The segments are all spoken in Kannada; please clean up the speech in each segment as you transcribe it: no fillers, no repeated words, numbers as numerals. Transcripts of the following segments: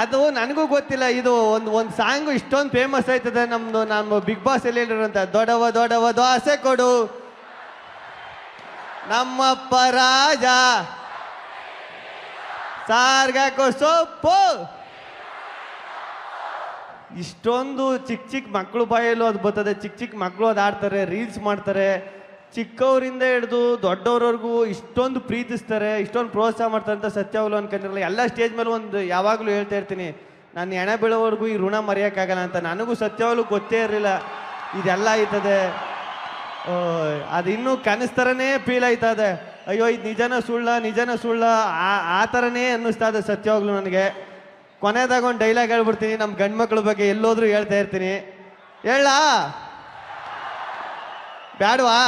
ಅದು ನನಗೂ ಗೊತ್ತಿಲ್ಲ. ಇದು ಒಂದು ಸಾಂಗು ಇಷ್ಟೊಂದು ಫೇಮಸ್ ಆಯ್ತದೆ ನಮ್ದು. ನಮ್ಮ ಬಿಗ್ ಬಾಸ್ ಅಲ್ಲಿ ಹೇಳಿರಂತ ದೊಡವ ದೊಡವ ದೋಸೆ ಕೊಡು ನಮ್ಮಪ್ಪ ರಾಜ ಸಾರ್ಗಾಕೋ ಸೊಪ್ಪು. ಇಷ್ಟೊಂದು ಚಿಕ್ಕ ಚಿಕ್ಕ ಮಕ್ಕಳು ಬಾಯಲ್ಲೂ ಅದು ಬರ್ತದೆ. ಚಿಕ್ಕ ಚಿಕ್ಕ ಮಕ್ಕಳು ಅದು ಆಡ್ತಾರೆ, ರೀಲ್ಸ್ ಮಾಡ್ತಾರೆ. ಚಿಕ್ಕವರಿಂದ ಹಿಡಿದು ದೊಡ್ಡವ್ರವರೆಗೂ ಇಷ್ಟೊಂದು ಪ್ರೀತಿಸ್ತಾರೆ, ಇಷ್ಟೊಂದು ಪ್ರೋತ್ಸಾಹ ಮಾಡ್ತಾರೆ ಅಂತ ಸತ್ಯವಾಗ್ಲೂ ಅನ್ಕೊಂಡಿರಲ್ಲ. ಎಲ್ಲ ಸ್ಟೇಜ್ ಮೇಲೆ ಒಂದು ಯಾವಾಗಲೂ ಹೇಳ್ತಾ ಇರ್ತೀನಿ, ನಾನು ಹೆಣ ಬೀಳೋವರೆಗೂ ಈ ಋಣ ಮರೆಯೋಕ್ಕಾಗಲ್ಲ ಅಂತ. ನನಗೂ ಸತ್ಯವಾಗ್ಲೂ ಗೊತ್ತೇ ಇರಲಿಲ್ಲ ಇದೆಲ್ಲ ಆಯ್ತದೆ. ಅದು ಇನ್ನೂ ಕನಸ್ತರನೇ ಫೀಲ್ ಆಯ್ತದೆ. ಅಯ್ಯೋ ಇದು ನಿಜನ ಸುಳ್ಳ ಆ ಥರನೇ ಅನ್ನಿಸ್ತಾ ಇದೆ ಸತ್ಯವಾಗ್ಲೂ ನನಗೆ. ಕೊನೆದಾಗ ಒಂದು ಡೈಲಾಗ್ ಹೇಳ್ಬಿಡ್ತೀನಿ, ನಮ್ಮ ಗಂಡು ಮಕ್ಳ ಬಗ್ಗೆ ಎಲ್ಲೋದ್ರೂ ಹೇಳ್ತಾ ಇರ್ತೀನಿ. ಹೇಳ ಬ್ಯಾಡವಾ?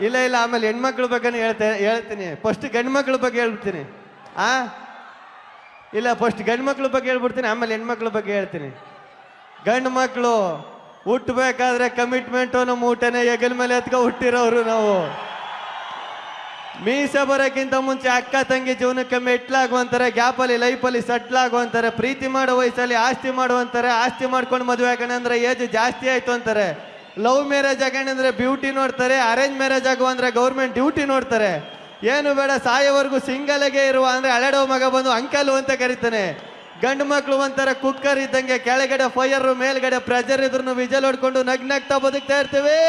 ಇಲ್ಲ ಆಮೇಲೆ ಹೆಣ್ಮಕ್ಳ ಬಗ್ಗೆ ಹೇಳ್ತೀನಿ. ಫಸ್ಟ್ ಗಂಡು ಮಕ್ಳ ಬಗ್ಗೆ ಹೇಳ್ಬಿಡ್ತೀನಿ. ಇಲ್ಲ ಫಸ್ಟ್ ಗಂಡು ಮಕ್ಳ ಬಗ್ಗೆ ಹೇಳ್ಬಿಡ್ತೀನಿ, ಆಮೇಲೆ ಹೆಣ್ಮಕ್ಳ ಬಗ್ಗೆ ಹೇಳ್ತೀನಿ. ಗಂಡು ಮಕ್ಕಳು ಹುಟ್ಟಬೇಕಾದ್ರೆ ಕಮಿಟ್ಮೆಂಟು ನಮ್ಮ ಊಟನೇ ಹೆಗಲ ಮೇಲೆ ಎತ್ಕೊ ಹುಟ್ಟಿರೋರು ನಾವು. ಮೀಸೆ ಬರೋಕ್ಕಿಂತ ಮುಂಚೆ ಅಕ್ಕ ತಂಗಿ ಜೀವನಕ್ಕೆ ಮೆಟ್ಲಾಗುವಂತಾರೆ, ಗ್ಯಾಪಲ್ಲಿ ಲೈಫಲ್ಲಿ ಸಟ್ಲಾಗುವಂತಾರೆ, ಪ್ರೀತಿ ಮಾಡೋ ವಯಸ್ಸಲ್ಲಿ ಆಸ್ತಿ ಮಾಡುವಂತಾರೆ, ಆಸ್ತಿ ಮಾಡ್ಕೊಂಡು ಮದುವೆ ಆಗೋಣಂದ್ರೆ ಏಜ್ ಜಾಸ್ತಿ ಆಯ್ತು ಅಂತಾರೆ, ಲವ್ ಮ್ಯಾರೇಜ್ ಆಗೋಣಂದ್ರೆ ಬ್ಯೂಟಿ ನೋಡ್ತಾರೆ, ಅರೇಂಜ್ ಮ್ಯಾರೇಜ್ ಆಗುವ ಅಂದ್ರೆ ಗೌರ್ಮೆಂಟ್ ಡ್ಯೂಟಿ ನೋಡ್ತಾರೆ. ಏನು ಬೇಡ ಸಾಯೋವರೆಗೂ ಸಿಂಗಲ್ಗೆ ಇರುವ ಅಂದ್ರೆ ಹಳೆಡೋ ಮಗ ಬಂದು ಅಂಕಲು ಅಂತ ಕರೀತಾನೆ. ಗಂಡು ಮಕ್ಳು ಒಂಥರ ಕುಕ್ಕರ್ ಇದ್ದಂಗೆ, ಕೆಳಗಡೆ ಫೈರ್ ಮೇಲ್ಗಡೆ ಪ್ರೆಜರ್ ಇದ್ರು ವಿಜಲ್ ಹೊಡ್ಕೊಂಡು ನಗ್ನಗ್ತಾ ಬದುಕ್ತಾ ಇರ್ತೀವಿ.